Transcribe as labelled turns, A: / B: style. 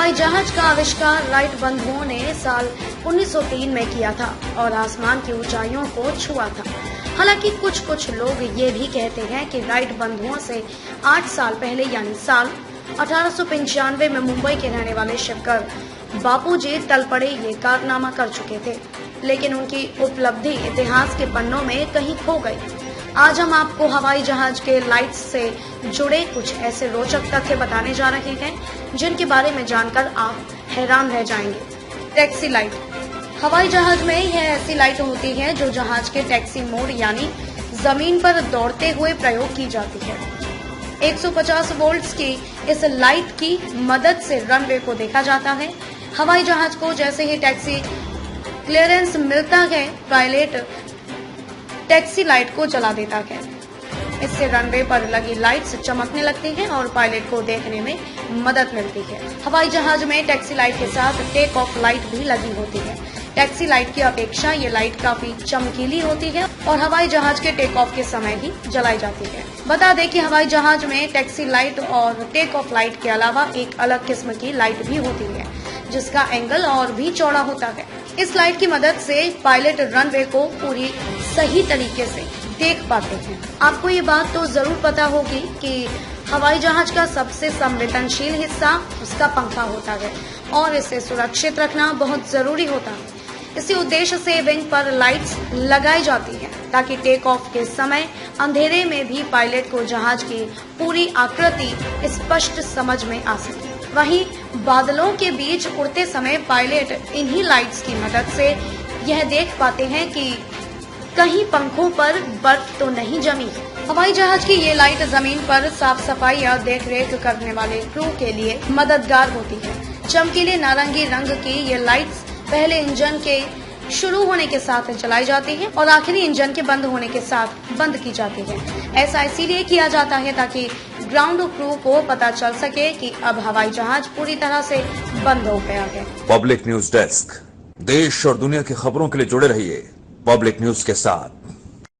A: हवाई जहाज का आविष्कार राइट बंधुओं ने साल 1903 में किया था और आसमान की ऊंचाइयों को छुआ था। हालांकि कुछ लोग ये भी कहते हैं कि राइट बंधुओं से 8 साल पहले यानी साल 1895 में मुंबई के रहने वाले शंकर बापूजी तलपड़े ये कारनामा कर चुके थे, लेकिन उनकी उपलब्धि इतिहास के पन्नों में कहीं खो गई। आज हम आपको हवाई जहाज के लाइट्स से जुड़े कुछ ऐसे रोचक तथ्य बताने जा रहे हैं जिनके बारे में जानकर आप हैरान रह जाएंगे। Taxi light. हवाई जहाज में यह ऐसी लाइट होती है जो जहाज के टैक्सी मोड यानी जमीन पर दौड़ते हुए प्रयोग की जाती है। 150 वोल्ट्स की इस लाइट की मदद से रनवे को देखा जाता है। हवाई जहाज को जैसे ही टैक्सी क्लियरेंस मिलता है, पायलट टैक्सी लाइट को जला देता है। इससे रनवे पर लगी लाइट्स चमकने लगती हैं और पायलट को देखने में मदद मिलती है। हवाई जहाज में टैक्सी लाइट के साथ टेक ऑफ लाइट भी लगी होती है। टैक्सी लाइट की अपेक्षा ये लाइट काफी चमकीली होती है और हवाई जहाज के टेक ऑफ के समय ही जलाई जाती है। बता दें कि हवाई जहाज में टैक्सी लाइट और टेक ऑफ लाइट के अलावा एक अलग किस्म की लाइट भी होती है जिसका एंगल और भी चौड़ा होता है। इस लाइट की मदद से पायलट रनवे को पूरी सही तरीके से देख पाते हैं। आपको ये बात तो जरूर पता होगी कि हवाई जहाज का सबसे संवेदनशील हिस्सा उसका पंखा होता है और इसे सुरक्षित रखना बहुत जरूरी होता है। इसी उद्देश्य से विंग पर लाइट्स लगाई जाती है ताकि टेक ऑफ के समय अंधेरे में भी पायलट को जहाज की पूरी आकृति स्पष्ट समझ में आ सके। वहीं बादलों के बीच उड़ते समय पायलट इन्हीं लाइट्स की मदद से यह देख पाते हैं कि कहीं पंखों पर बर्फ तो नहीं जमी। हवाई जहाज की ये लाइट जमीन पर साफ सफाई या देखरेख करने वाले क्रू के लिए मददगार होती है। चमकीले नारंगी रंग की ये लाइट्स पहले इंजन के शुरू होने के साथ जलाई जाती है और आखिरी इंजन के बंद होने के साथ बंद की जाती है। ऐसा इसीलिए किया जाता है ताकि ग्राउंड क्रू को पता चल सके कि अब हवाई जहाज पूरी तरह से बंद हो गया है।
B: पब्लिक न्यूज डेस्क, देश और दुनिया की खबरों के लिए जुड़े रहिए पब्लिक न्यूज के साथ।